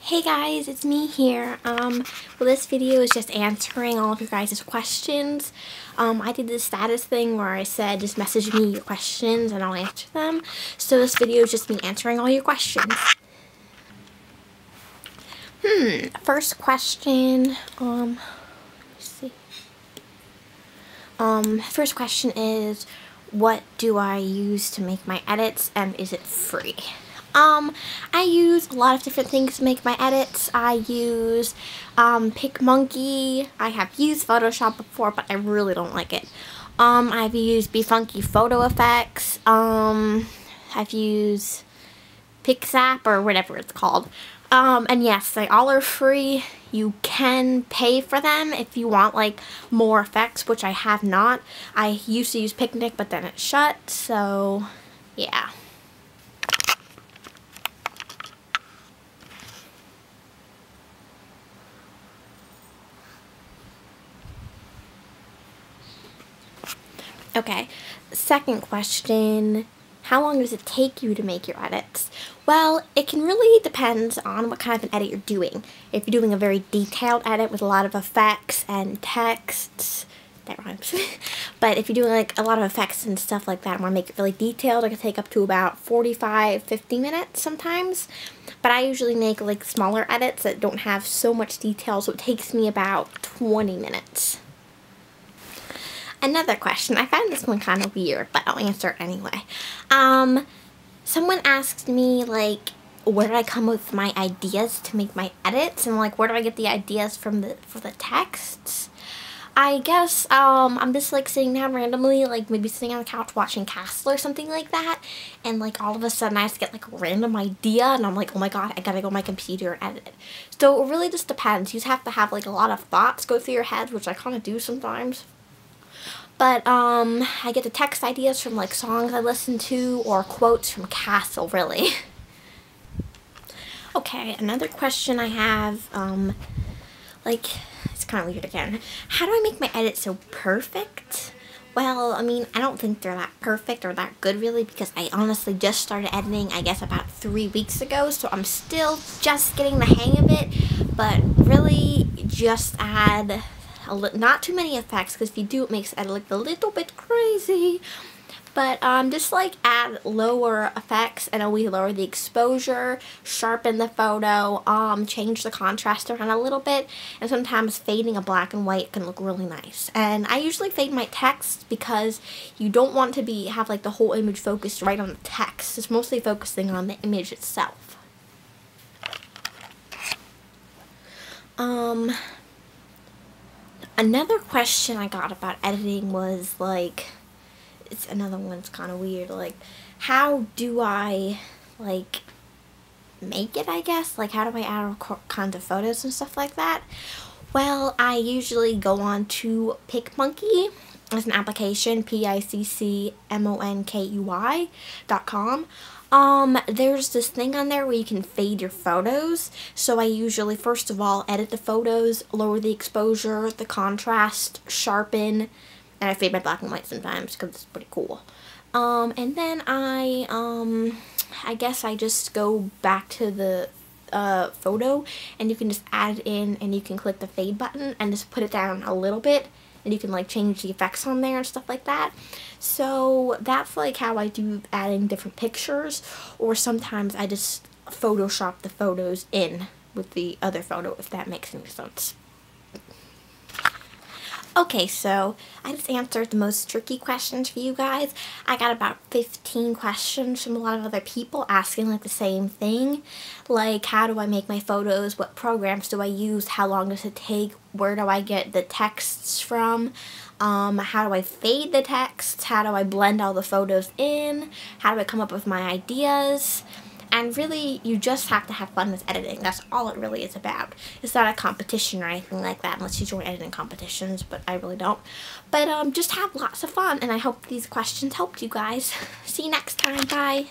Hey guys, it's me here. Well, this video is just answering all of your guys' questions. I did this status thing where I said just message me your questions and I'll answer them. So this video is just me answering all your questions. First question, let's see. First question is, what do I use to make my edits and is it free? I use a lot of different things to make my edits. I use PicMonkey. I have used Photoshop before, but I really don't like it. I've used BeFunky Photo Effects. I've used PicZap or whatever it's called. And yes, they all are free. You can pay for them if you want like more effects, which I have not. I used to use Picnic, but then it shut, so yeah. Okay, second question, how long does it take you to make your edits? Well, it can really depend on what kind of an edit you're doing. If you're doing a very detailed edit with a lot of effects and texts, that rhymes. But if you're doing like a lot of effects and stuff like that and want to make it really detailed, it can take up to about 45-50 minutes sometimes. But I usually make like smaller edits that don't have so much detail, so it takes me about 20 minutes. Another question. I found this one kind of weird, but I'll answer it anyway. Someone asked me, like, where did I come up with my ideas to make my edits? And, like, where do I get the ideas for the texts? I guess, I'm just, like, sitting down randomly, like, maybe sitting on the couch watching Castle or something like that. And, like, all of a sudden I just get, like, a random idea. And I'm like, oh my god, I gotta go on my computer and edit it. So it really just depends. You just have to have, like, a lot of thoughts go through your head, which I kind of do sometimes. But, I get the text ideas from, like, songs I listen to or quotes from Castle, really. Okay, another question I have, like, it's kind of weird again. How do I make my edits so perfect? Well, I mean, I don't think they're that perfect or that good, really, because I honestly just started editing, I guess, about 3 weeks ago, so I'm still just getting the hang of it, but really, just add not too many effects, because if you do, it makes it look a little bit crazy. But just like add lower effects and we lower the exposure, sharpen the photo, change the contrast around a little bit, and sometimes fading a black and white can look really nice. And I usually fade my text because you don't want to have like the whole image focused right on the text. It's mostly focusing on the image itself. Another question I got about editing was, like, it's another one that's kind of weird, like, how do I, like, make it, I guess? Like, how do I add all kinds of photos and stuff like that? Well, I usually go on to PicMonkey. It's an application, PICCMONKEY.com. There's this thing on there where you can fade your photos. So I usually, first of all, edit the photos, lower the exposure, the contrast, sharpen, and I fade my black and white sometimes because it's pretty cool. And then I guess I just go back to the photo, and you can just add it in, and you can click the fade button and just put it down a little bit. And you can like change the effects on there and stuff like that. So that's like how I do adding different pictures, or sometimes I just Photoshop the photos in with the other photo, if that makes any sense. Okay, so I just answered the most tricky questions for you guys. I got about 15 questions from a lot of other people asking like the same thing. Like, how do I make my photos? What programs do I use? How long does it take? Where do I get the texts from? How do I fade the texts? How do I blend all the photos in? How do I come up with my ideas? And really, you just have to have fun with editing. That's all it really is about. It's not a competition or anything like that, unless you join editing competitions, but I really don't. But just have lots of fun, and I hope these questions helped you guys. See you next time. Bye.